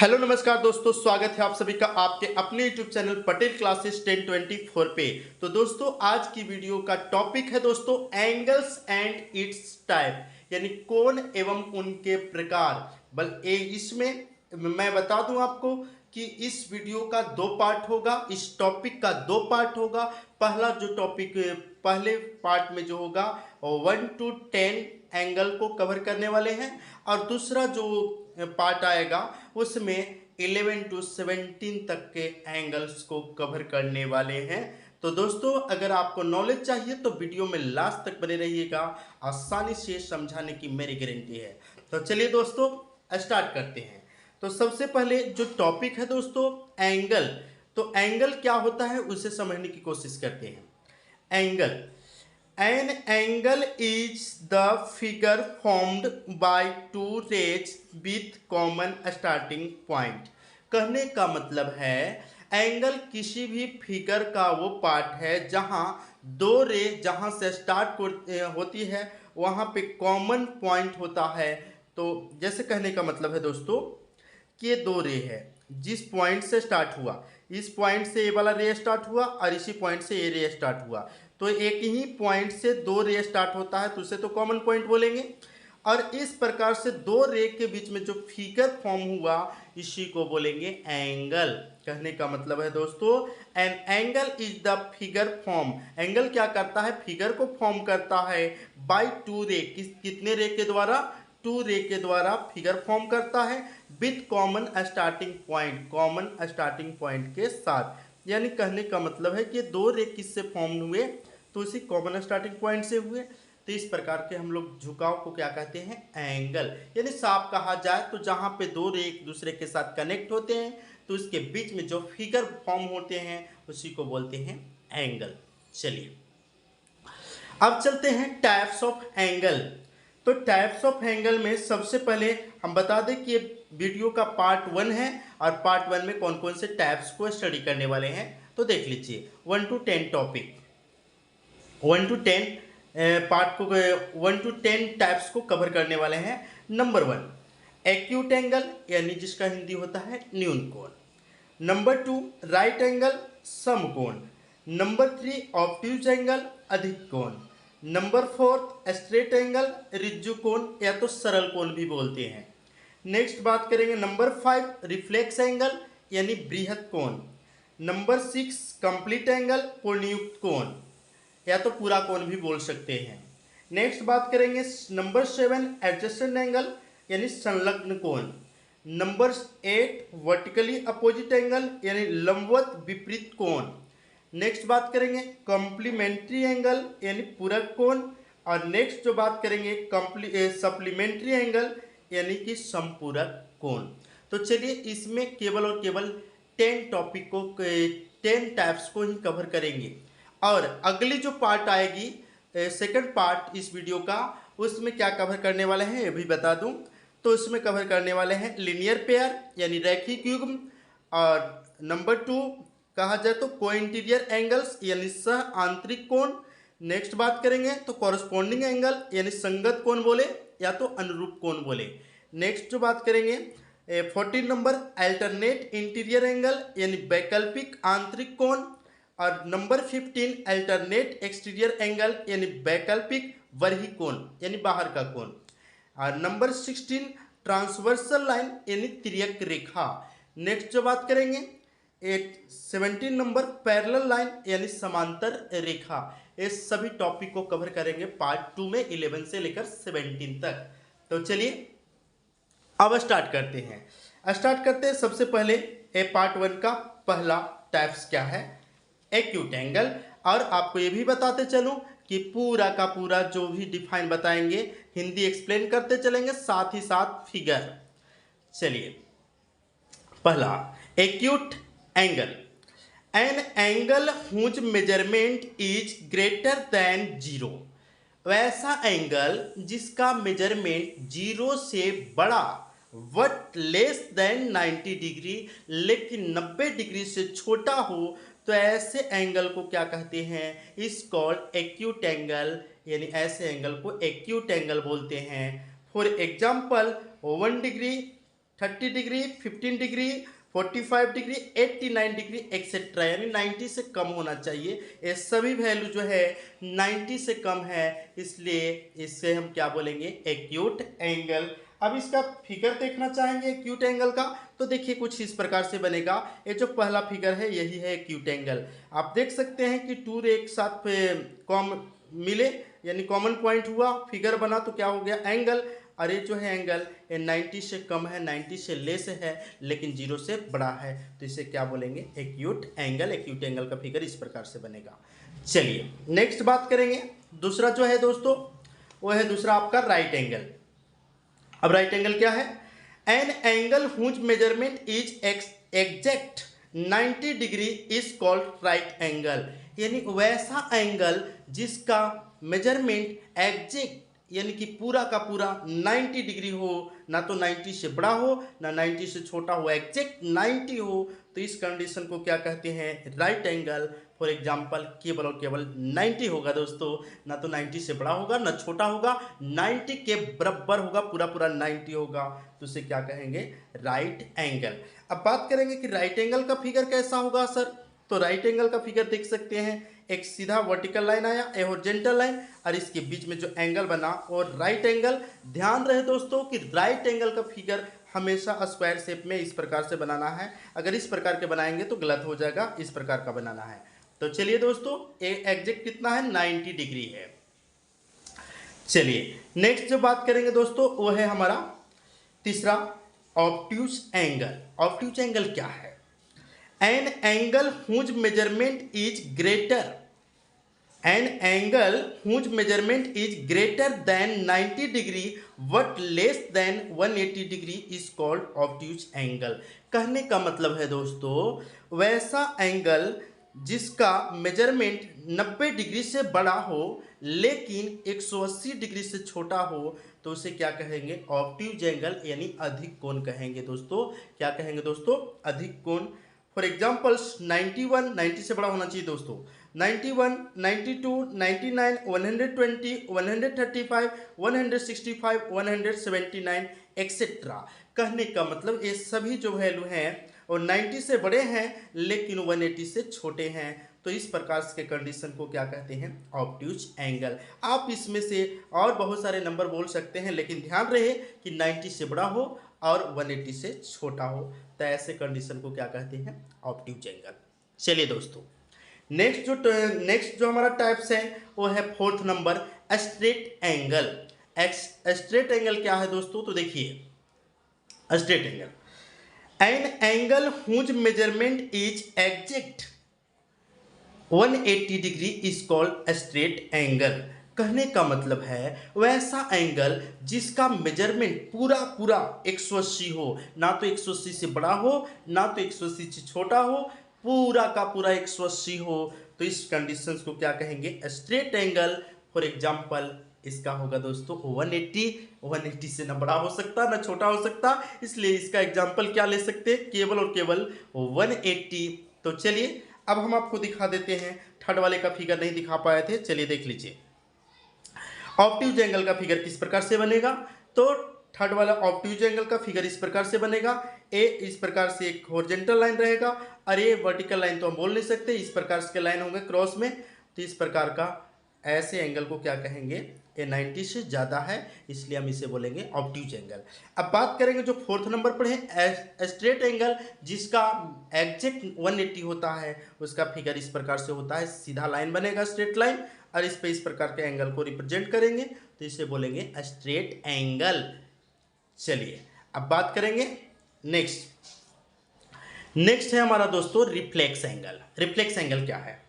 Hello नमस्कार दोस्तों, स्वागत है आप सभी का आपके अपने यूट्यूब चैनल पटेल क्लासेस 1024 पे। तो दोस्तों आज की वीडियो का टॉपिक है दोस्तों एंगल्स एंड इट्स टाइप, यानी कोण एवं उनके प्रकार। इसमें मैं बता दूं आपको कि इस वीडियो का दो पार्ट होगा, इस टॉपिक का दो पार्ट होगा। पहला जो टॉपिक पहले पार्ट में जो होगा 1 to 10 एंगल को कवर करने वाले हैं, और दूसरा जो पार्ट आएगा उसमें 11 to 17 तक के एंगल्स को कवर करने वाले हैं। तो दोस्तों अगर आपको नॉलेज चाहिए तो वीडियो में लास्ट तक बने रहिएगा, आसानी से समझाने की मेरी गारंटी है। तो चलिए दोस्तों स्टार्ट करते हैं। तो सबसे पहले जो टॉपिक है दोस्तों एंगल, तो एंगल क्या होता है उसे समझने की कोशिश करते हैं। Angle, an angle is the figure formed by two rays with common starting point। कहने का मतलब है एंगल किसी भी फिगर का वो पार्ट है जहां दो रे जहां से स्टार्ट होती है वहां पे कॉमन पॉइंट होता है। तो जैसे कहने का मतलब है दोस्तों कि ये दो रे है, जिस पॉइंट से स्टार्ट हुआ, इस पॉइंट से ये वाला रे स्टार्ट हुआ और इसी पॉइंट से ये रे स्टार्ट हुआ, तो एक ही पॉइंट से दो रे स्टार्ट होता है तो उसे तो कॉमन पॉइंट बोलेंगे। और इस प्रकार से दो रे के बीच में जो फिगर फॉर्म हुआ इसी को बोलेंगे एंगल। कहने का मतलब है दोस्तों an angle is the figure form. Angle क्या करता है, फिगर को फॉर्म करता है बाय टू रे, कितने रे के द्वारा, टू रे के द्वारा फिगर फॉर्म करता है with common starting point, common starting point के साथ। यानी कहने का मतलब है कि दो रे किससे फॉर्म हुए, तो उसी कॉमन स्टार्टिंग पॉइंट से हुए। तो इस प्रकार के हम लोग झुकाव को क्या कहते हैं, एंगल। यानी साफ कहा जाए तो जहाँ पे दो रे एक दूसरे के साथ कनेक्ट होते हैं तो उसके बीच में जो फिगर फॉर्म होते हैं उसी को बोलते हैं एंगल। चलिए अब चलते हैं टाइप्स ऑफ एंगल। तो टाइप्स ऑफ एंगल में सबसे पहले हम बता दें कि ये वीडियो का पार्ट 1 है और पार्ट 1 में कौन कौन से टाइप्स को स्टडी करने वाले हैं। तो देख लीजिए 1 to 10 टॉपिक, 1 to 10 पार्ट को 1 to 10 टाइप्स को कवर करने वाले हैं। नंबर 1 एक्यूट एंगल, यानी जिसका हिंदी होता है न्यून कोण। नंबर 2 राइट एंगल, समकोण। नंबर 3 ऑब्ट्यूज एंगल, अधिक कोण। नंबर 4 स्ट्रेट एंगल, रिज्जु कोण या तो सरल कोण भी बोलते हैं। नेक्स्ट बात करेंगे नंबर 5 रिफ्लेक्स एंगल, यानी बृहत कोण। नंबर 6 कंप्लीट एंगल, पूर्णयुक्त कोण या तो पूरा कोण भी बोल सकते हैं। नेक्स्ट बात करेंगे नंबर 7 एडजेसेंट एंगल, यानी संलग्न कोण। नंबर 8 वर्टिकली अपोजिट एंगल, यानी लंबवत विपरीत कोण। नेक्स्ट बात करेंगे कॉम्प्लीमेंट्री एंगल, यानी पूरक कोण। और नेक्स्ट जो बात करेंगे सप्लीमेंट्री एंगल, यानी कि संपूरक कोण। तो चलिए इसमें केवल और केवल 10 टॉपिक को 10 टाइप्स को ही कवर करेंगे। और अगली जो पार्ट आएगी सेकंड पार्ट इस वीडियो का, उसमें क्या कवर करने वाले हैं ये भी बता दूं। तो उसमें कवर करने वाले हैं लीनियर पेयर, यानी रैखिक युग्म। और नंबर 2 कहा जाए तो कोइंटीरियर एंगल्स, यानी सह आंतरिक कोण। नेक्स्ट बात करेंगे तो कॉरस्पॉन्डिंग एंगल, यानी संगत कोण बोले या तो अनुरूप कोण बोले। नेक्स्ट जो बात करेंगे 14 नंबर अल्टरनेट इंटीरियर एंगल, यानी वैकल्पिक आंतरिक कोण। और नंबर 15 अल्टरनेट एक्सटीरियर एंगल, यानी वैकल्पिक बरही कोण, यानी बाहर का कोण। और नंबर 16 ट्रांसवर्सल लाइन, यानी तिर्यक रेखा। नेक्स्ट जो बात करेंगे 17 नंबर पैरेलल लाइन, यानी समांतर रेखा। ये सभी टॉपिक को कवर करेंगे पार्ट 2 में 11 से लेकर 17 तक। तो चलिए अब स्टार्ट करते हैं। सबसे पहले पार्ट 1 का पहला टाइप्स क्या है, एक्यूट एंगल। और आपको ये भी बताते चलूं कि पूरा का पूरा जो भी डिफाइन बताएंगे हिंदी एक्सप्लेन करते चलेंगे, साथ ही साथ फिगर। चलिए पहला acute angle, an angle whose measurement is greater than 0। वैसा एंगल जिसका मेजरमेंट 0 से बड़ा, बट लेस देन 90 डिग्री, लेकिन 90 डिग्री से छोटा हो, तो ऐसे एंगल को क्या कहते हैं, इस कॉल्ड एक्यूट एंगल, यानी ऐसे एंगल को एक्यूट एंगल बोलते हैं। For example 1 degree 30 degree, 15 degree, 45 degree, 89 degree etcetera, यानी 90 से कम होना चाहिए। ये सभी वैल्यू जो है 90 से कम है, इसलिए इससे हम क्या बोलेंगे, एक्यूट एंगल। अब इसका फिगर देखना चाहेंगे एक्यूट एंगल का, तो देखिए कुछ इस प्रकार से बनेगा। ये जो पहला फिगर है यही है एक्यूट एंगल। आप देख सकते हैं कि टू एक साथ कॉम मिले, यानी कॉमन पॉइंट हुआ, फिगर बना, तो क्या हो गया, एंगल। और ये जो है एंगल ये 90 से कम है, 90 से लेस है, लेकिन 0 से बड़ा है, तो इसे क्या बोलेंगे, एक्यूट एंगल। एक्यूट एंगल का फिगर इस प्रकार से बनेगा। चलिए नेक्स्ट बात करेंगे। दूसरा जो है दोस्तों वो है दूसरा आपका राइट एंगल। अब राइट एंगल क्या है, an angle whose measurement is exact 90 degree is called right angle, यानी वैसा एंगल जिसका मेजरमेंट एग्जैक्ट यानी कि पूरा का पूरा 90 डिग्री हो, ना तो 90 से बड़ा हो ना 90 से छोटा हो, एग्जैक्ट 90 हो, तो इस कंडीशन को क्या कहते हैं, राइट एंगल। फॉर एग्जांपल केवल और केवल 90 होगा दोस्तों, ना तो 90 से बड़ा होगा ना छोटा होगा, 90 के बराबर होगा, पूरा पूरा 90 होगा, तो उसे क्या कहेंगे, राइट एंगल। अब बात करेंगे कि राइट एंगल का फिगर कैसा होगा सर, तो राइट एंगल का फिगर देख सकते हैं, एक सीधा वर्टिकल लाइन आया, ए हॉरिजॉन्टल लाइन, और इसके बीच में जो एंगल बना और राइट एंगल। ध्यान रहे दोस्तों कि राइट एंगल का फिगर हमेशा स्क्वायर शेप में इस प्रकार से बनाना है, अगर इस प्रकार के बनाएंगे तो गलत हो जाएगा, इस प्रकार का बनाना है। तो चलिए दोस्तों एग्जैक्ट कितना है, 90 डिग्री है। चलिए नेक्स्ट जो बात करेंगे दोस्तों वो है हमारा तीसरा ऑब्ट्यूज एंगल। ऑब्ट्यूज एंगल क्या है, an angle whose measurement is greater, an angle whose measurement is greater than 90 degree but less than 180 degree is called obtuse angle। कहने का मतलब है दोस्तों वैसा एंगल जिसका मेजरमेंट 90 डिग्री से बड़ा हो लेकिन 180 डिग्री से छोटा हो, तो उसे क्या कहेंगे, ऑब्ट्यूज एंगल, यानी अधिक कोण कहेंगे दोस्तों। क्या कहेंगे दोस्तों, अधिक कोण। फॉर एग्जाम्पल 91, 90 से बड़ा होना चाहिए दोस्तों, 91, 92, 99, 120, 135, 165, 179 एक्सेट्रा। कहने का मतलब ये सभी जो वैल्यू हैं और 90 से बड़े हैं लेकिन 180 से छोटे हैं, तो इस प्रकार के कंडीशन को क्या कहते हैं, ऑब्ट्यूज एंगल। आप इसमें से और बहुत सारे नंबर बोल सकते हैं, लेकिन ध्यान रहे कि 90 से बड़ा हो और 180 से छोटा हो, तो ऐसे कंडीशन को क्या कहते हैं, ऑब्ट्यूज एंगल। चलिए दोस्तों नेक्स्ट जो हमारा टाइप्स है वो है fourth number, straight angle. Straight angle क्या है दोस्तों, तो देखिए straight angle, an angle whose measurement is exact 180 degree is called straight angle. कहने का मतलब है वैसा एंगल जिसका मेजरमेंट पूरा पूरा 180 हो, ना तो 180 से बड़ा हो ना तो 180 से छोटा हो, पूरा का पूरा 180 हो, तो इस कंडीशन को क्या कहेंगे, स्ट्रेट एंगल। फॉर एग्जांपल इसका होगा दोस्तों 180 से ना बड़ा हो सकता ना छोटा हो सकता, इसलिए इसका एग्जांपल क्या ले सकते हैं, केवल और केवल 180। तो चलिए अब हम आपको दिखा देते हैं, थर्ड वाले का फिगर नहीं दिखा पाए थे, चलिए देख लीजिए ऑब्ट्यूज एंगल का फिगर किस प्रकार से बनेगा। तो थर्ड वाला ऑब्ट्यूज एंगल का फिगर इस प्रकार से बनेगा, ए इस प्रकार से एक हॉरिजॉन्टल लाइन रहेगा और ये वर्टिकल लाइन तो हम बोल नहीं सकते, इस प्रकार के लाइन होंगे क्रॉस में, तो इस प्रकार का ऐसे एंगल को क्या कहेंगे, ये 90 से ज़्यादा है, इसलिए हम इसे बोलेंगे ऑब्ट्यूज एंगल। अब बात करेंगे जो फोर्थ नंबर पर है स्ट्रेट एंगल, जिसका एग्जैक्ट 180 होता है, उसका फिगर इस प्रकार से होता है, सीधा लाइन बनेगा स्ट्रेट लाइन और इस पे इस प्रकार के एंगल को रिप्रेजेंट करेंगे, तो इसे बोलेंगे स्ट्रेट एंगल। चलिए अब बात करेंगे नेक्स्ट है हमारा दोस्तों रिफ्लेक्स एंगल। रिफ्लेक्स एंगल क्या है,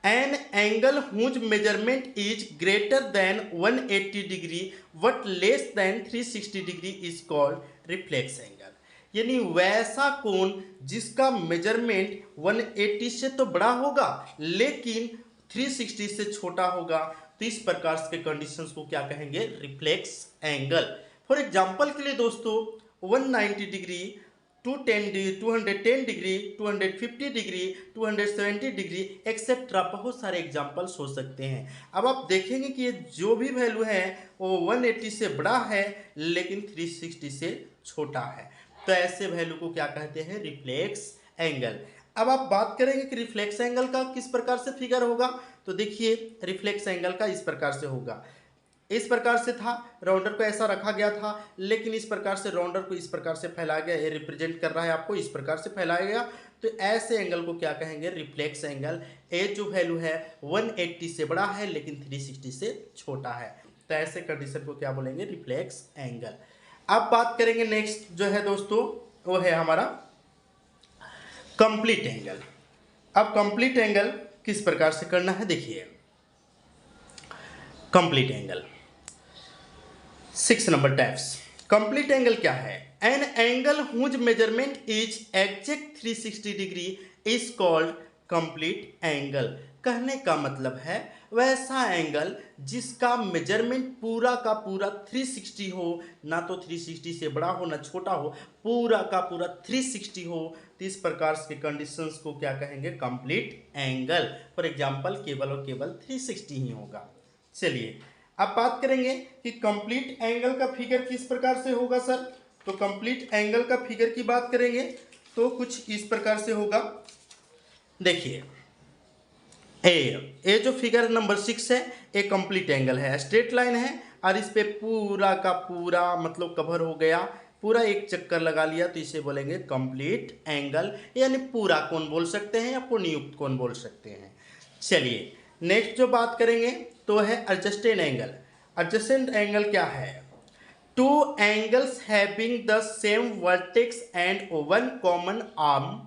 an angle whose measurement is greater than 180 degree but less than 360 degree is called reflex angle. यानी वैसा कोण जिसका मेजरमेंट 180 से तो बड़ा होगा लेकिन 360 से छोटा होगा, तो इस प्रकार के कंडीशंस को क्या कहेंगे, रिफ्लेक्स एंगल। फॉर एग्जांपल के लिए दोस्तों 190 degree, 210 degree, 250 degree, 270 degree etcetera, बहुत सारे एग्जांपल्स हो सकते हैं। अब आप देखेंगे कि ये जो भी वैल्यू है वो 180 से बड़ा है लेकिन 360 से छोटा है, तो ऐसे वैल्यू को क्या कहते हैं, रिफ्लेक्स एंगल। अब आप बात करेंगे कि रिफ्लेक्स एंगल का किस प्रकार से फिगर होगा, तो देखिए रिफ्लेक्स एंगल का इस प्रकार से होगा। इस प्रकार से था, राउंडर को ऐसा रखा गया था, लेकिन इस प्रकार से राउंडर को इस प्रकार से फैलाया गया, ये रिप्रेजेंट कर रहा है आपको, इस प्रकार से फैलाया गया। तो ऐसे एंगल को क्या कहेंगे, रिफ्लेक्स एंगल। ए जो वैल्यू है 180 से बड़ा है लेकिन 360 से छोटा है, तो ऐसे कंडीशन को क्या बोलेंगे, रिफ्लेक्स एंगल। अब बात करेंगे नेक्स्ट जो है दोस्तों, वो है हमारा कंप्लीट एंगल। अब कंप्लीट एंगल किस प्रकार से करना है, देखिए complete angle 6 number types. Complete angle क्या है, an angle whose measurement is exact 360 degree is called complete angle. कहने का मतलब है वैसा एंगल जिसका मेजरमेंट पूरा का पूरा 360 हो, ना तो 360 से बड़ा हो ना छोटा हो, पूरा का पूरा 360 हो, तो इस प्रकार के कंडीशंस को क्या कहेंगे, कंप्लीट एंगल। फॉर एग्जांपल केवल और केवल 360 ही होगा। चलिए अब बात करेंगे कि कंप्लीट एंगल का फिगर किस प्रकार से होगा सर। तो कंप्लीट एंगल का फिगर की बात करेंगे तो कुछ इस प्रकार से होगा। देखिए ए जो फिगर नंबर 6 है, ए कंप्लीट एंगल है, स्ट्रेट लाइन है और इस पे पूरा का पूरा मतलब कवर हो गया, पूरा एक चक्कर लगा लिया, तो इसे बोलेंगे कंप्लीट एंगल, यानी पूरा कोण बोल सकते हैं या पूर्णयुक्त कोण बोल सकते हैं। चलिए नेक्स्ट जो बात करेंगे तो है एडजस्टेंट एंगल। एडजस्टेंट एंगल क्या है, two angles having the same vertex and one common arm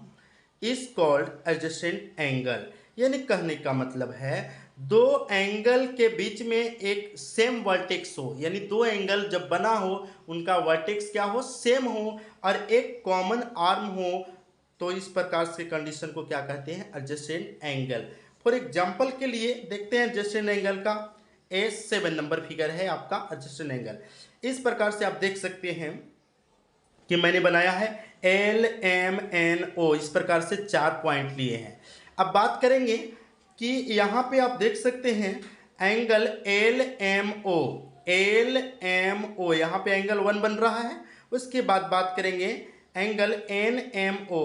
is called adjacent angle. यानी कहने का मतलब है दो एंगल के बीच में एक सेम वर्टेक्स हो, यानी दो एंगल जब बना हो उनका वर्टेक्स क्या हो, सेम हो, और एक कॉमन आर्म हो, तो इस प्रकार से कंडीशन को क्या कहते हैं, एडजस्टेंट एंगल। फॉर एग्जाम्पल के लिए देखते हैं एडजस्टेंट एंगल का, A7 नंबर फिगर है आपका एडजस्टेंट एंगल। इस प्रकार से आप देख सकते हैं कि मैंने बनाया है LMNO, इस प्रकार से 4 पॉइंट लिए हैं। अब बात करेंगे कि यहाँ पे आप देख सकते हैं एंगल LMO यहाँ पे एंगल 1 बन रहा है। उसके बाद बात करेंगे एंगल NMO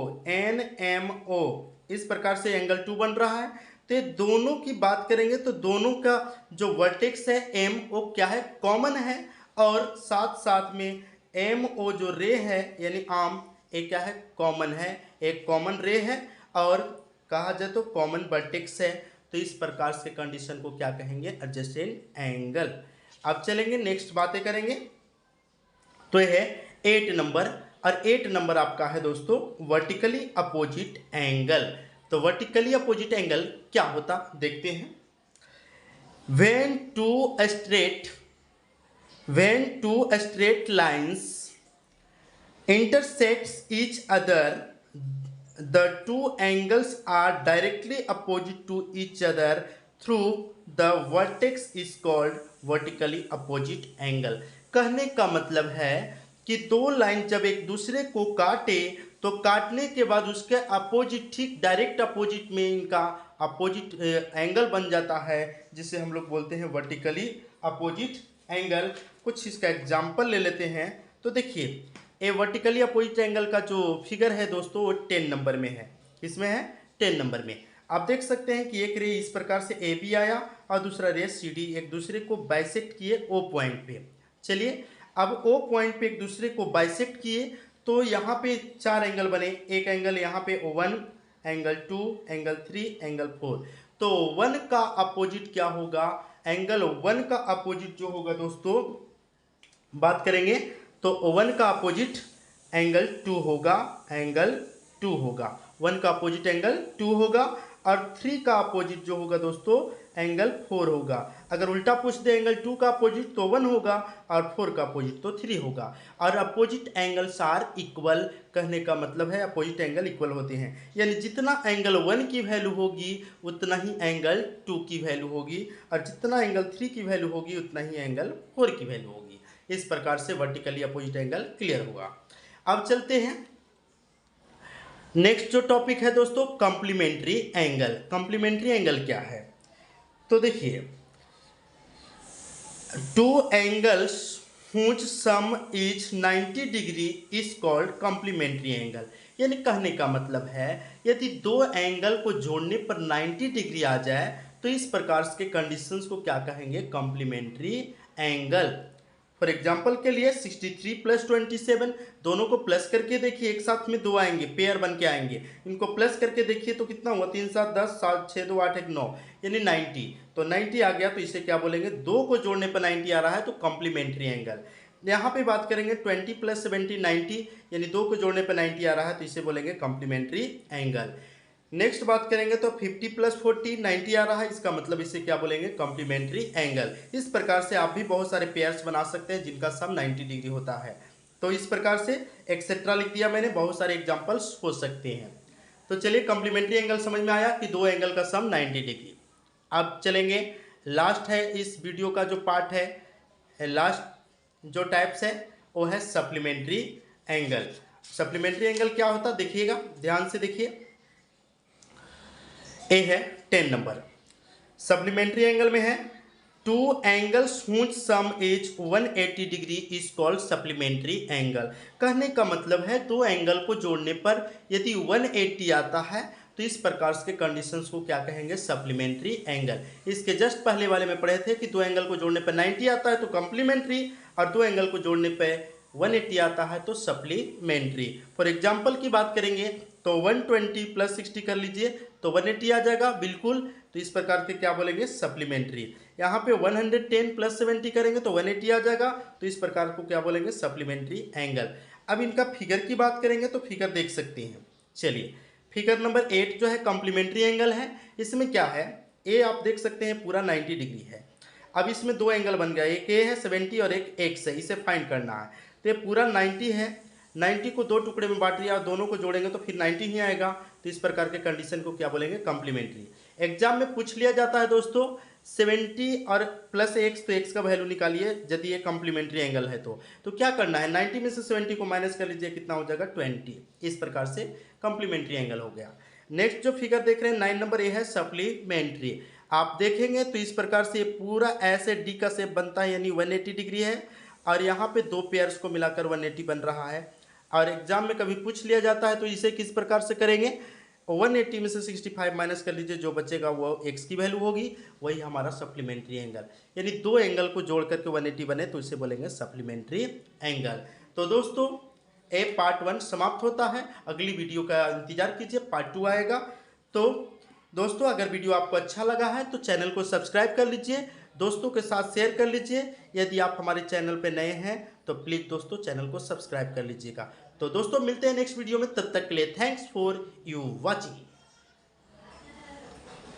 इस प्रकार से एंगल 2 बन रहा है। तो दोनों की बात करेंगे तो दोनों का जो वर्टेक्स है M वो क्या है, कॉमन है, और साथ साथ में MO जो रे है यानी आर्म, एक क्या है, कॉमन है, एक कॉमन रे है और कहा जाए तो कॉमन वर्टेक्स है। तो इस प्रकार से कंडीशन को क्या कहेंगे, एडजस्टेंट एंगल। अब चलेंगे नेक्स्ट बातें करेंगे, तो यह है 8 नंबर, और 8 नंबर आपका है दोस्तों वर्टिकली अपोजिट एंगल। तो वर्टिकली अपोजिट एंगल क्या होता देखते हैं। when two straight lines intersects each other, the two angles are directly opposite to each other through the vertex is called vertically opposite angle। कहने का मतलब है कि दो लाइन जब एक दूसरे को काटे तो काटने के बाद उसके अपोजिट, ठीक डायरेक्ट अपोजिट में इनका अपोजिट एंगल बन जाता है, जिसे हम लोग बोलते हैं वर्टिकली अपोजिट एंगल। कुछ इसका एग्जांपल ले लेते हैं। तो देखिए ए वर्टिकली अपोजिट एंगल का जो फिगर है दोस्तों वो 10 नंबर में है। इसमें है 10 नंबर में आप देख सकते हैं कि एक रे इस प्रकार से ए बी आया और दूसरा रे सी डी एक दूसरे को बाइसेक्ट किए ओ पॉइंट पे। चलिए अब ओ पॉइंट पे एक दूसरे को बाइसेक्ट किए तो यहाँ पे 4 एंगल बने। एक एंगल यहाँ पे 1, एंगल 2, एंगल 3, एंगल 4। तो 1 का अपोजिट क्या होगा, एंगल 1 का अपोजिट जो होगा दोस्तों बात करेंगे तो 1 का अपोजिट एंगल 2 होगा, एंगल 2 होगा। 1 का अपोजिट एंगल 2 होगा और 3 का अपोजिट जो होगा दोस्तों एंगल 4 होगा। अगर उल्टा पूछ दे एंगल 2 का अपोजिट तो 1 होगा और 4 का अपोजिट तो 3 होगा। और अपोजिट एंगल्स आर इक्वल, कहने का मतलब है अपोजिट एंगल इक्वल होते हैं, यानी जितना एंगल 1 की वैल्यू होगी उतना ही एंगल 2 की वैल्यू होगी, और जितना एंगल 3 की वैल्यू होगी उतना ही एंगल 4 की वैल्यू होगी। इस प्रकार से वर्टिकली अपोजिट एंगल क्लियर होगा। अब चलते हैं नेक्स्ट जो टॉपिक है दोस्तों कॉम्प्लीमेंट्री एंगल। कॉम्प्लीमेंट्री एंगल क्या है, तो देखिए two angles whose sum is 90 degree is called complementary angle. यानी कहने का मतलब है यदि दो एंगल को जोड़ने पर 90 डिग्री आ जाए तो इस प्रकार के कंडीशंस को क्या कहेंगे, कॉम्प्लीमेंट्री एंगल। फॉर एग्जाम्पल के लिए 63 प्लस 27, दोनों को प्लस करके देखिए, एक साथ में दो आएंगे, पेयर बन के आएंगे, इनको प्लस करके देखिए तो कितना हुआ, 3 7 10, 7 6 2 8 1 9, यानी 90। तो 90 आ गया तो इसे क्या बोलेंगे, दो को जोड़ने पर 90 आ रहा है तो कॉम्प्लीमेंट्री एंगल। यहाँ पे बात करेंगे 20 प्लस 70 90, यानी दो को जोड़ने पर 90 आ रहा है तो इसे बोलेंगे कॉम्प्लीमेंट्री एंगल। नेक्स्ट बात करेंगे तो 50 प्लस 40 90 आ रहा है, इसका मतलब इसे क्या बोलेंगे, कॉम्प्लीमेंट्री एंगल। इस प्रकार से आप भी बहुत सारे पेयर्स बना सकते हैं जिनका सम 90 डिग्री होता है। तो इस प्रकार से एक्सेट्रा लिख दिया मैंने, बहुत सारे एग्जांपल्स हो सकते हैं। तो चलिए कॉम्प्लीमेंट्री एंगल समझ में आया कि दो एंगल का सम 90 डिग्री। अब चलेंगे, लास्ट है इस वीडियो का जो पार्ट है, लास्ट जो टाइप्स है वो है सप्लीमेंट्री एंगल। सप्लीमेंट्री एंगल क्या होता है देखिएगा, ध्यान से देखिए। ए है 10 नंबर, सप्लीमेंट्री एंगल में है to angles whose some is 180 degree is called supplementary angle. कहने का मतलब है दो एंगल को जोड़ने पर यदि 180 आता है तो इस प्रकार के कंडीशंस को क्या कहेंगे, सप्लीमेंट्री एंगल। इसके जस्ट पहले वाले में पढ़े थे कि दो एंगल को जोड़ने पर 90 आता है तो कॉम्प्लीमेंट्री, और दो एंगल को जोड़ने पर 180 आता है तो सप्लीमेंट्री। फॉर एग्जाम्पल की बात करेंगे तो 120 प्लस 60 कर लीजिए तो 180 आ जाएगा बिल्कुल, तो इस प्रकार के क्या बोलेंगे, सप्लीमेंट्री। यहाँ पे 110 प्लस 70 करेंगे तो 180 आ जाएगा, तो इस प्रकार को क्या बोलेंगे, सप्लीमेंट्री एंगल। अब इनका फिगर की बात करेंगे तो फिगर देख सकते हैं। चलिए फिगर नंबर 8 जो है कॉम्प्लीमेंट्री एंगल है। इसमें क्या है, ए आप देख सकते हैं पूरा 90 डिग्री है। अब इसमें दो एंगल बन गया, एक ए है 70 और एक एक्स है, इसे फाइंड करना है। तो ये पूरा 90 है, 90 को दो टुकड़े में बांट दिया और दोनों को जोड़ेंगे तो फिर 90 ही आएगा, तो इस प्रकार के कंडीशन को क्या बोलेंगे, कॉम्प्लीमेंट्री। एग्जाम में पूछ लिया जाता है दोस्तों 70 और प्लस एक्स, तो एक्स का वैल्यू निकालिए यदि ये कॉम्प्लीमेंट्री एंगल है तो क्या करना है, 90 में से 70 को माइनस कर लीजिए, कितना हो जाएगा 20। इस प्रकार से कॉम्प्लीमेंट्री एंगल हो गया। नेक्स्ट जो फिगर देख रहे हैं 9 नंबर, ये है सप्लीमेंट्री। आप देखेंगे तो इस प्रकार से पूरा ऐसे डी का शेप बनता है, यानी 180 डिग्री है, और यहाँ पे दो पेयर्स को मिलाकर 180 बन रहा है। और एग्जाम में कभी पूछ लिया जाता है तो इसे किस प्रकार से करेंगे, 180 में से 65 माइनस कर लीजिए, जो बचेगा वो एक्स की वैल्यू होगी, वही हमारा सप्लीमेंट्री एंगल। यानी दो एंगल को जोड़ करके 180 बने तो इसे बोलेंगे सप्लीमेंट्री एंगल। तो दोस्तों ए पार्ट 1 समाप्त होता है, अगली वीडियो का इंतजार कीजिए, पार्ट 2 आएगा। तो दोस्तों अगर वीडियो आपको अच्छा लगा है तो चैनल को सब्सक्राइब कर लीजिए, दोस्तों के साथ शेयर कर लीजिए। यदि आप हमारे चैनल पे नए हैं तो प्लीज़ दोस्तों चैनल को सब्सक्राइब कर लीजिएगा। तो दोस्तों मिलते हैं नेक्स्ट वीडियो में, तब तक के लिए थैंक्स फॉर यू वॉचिंग।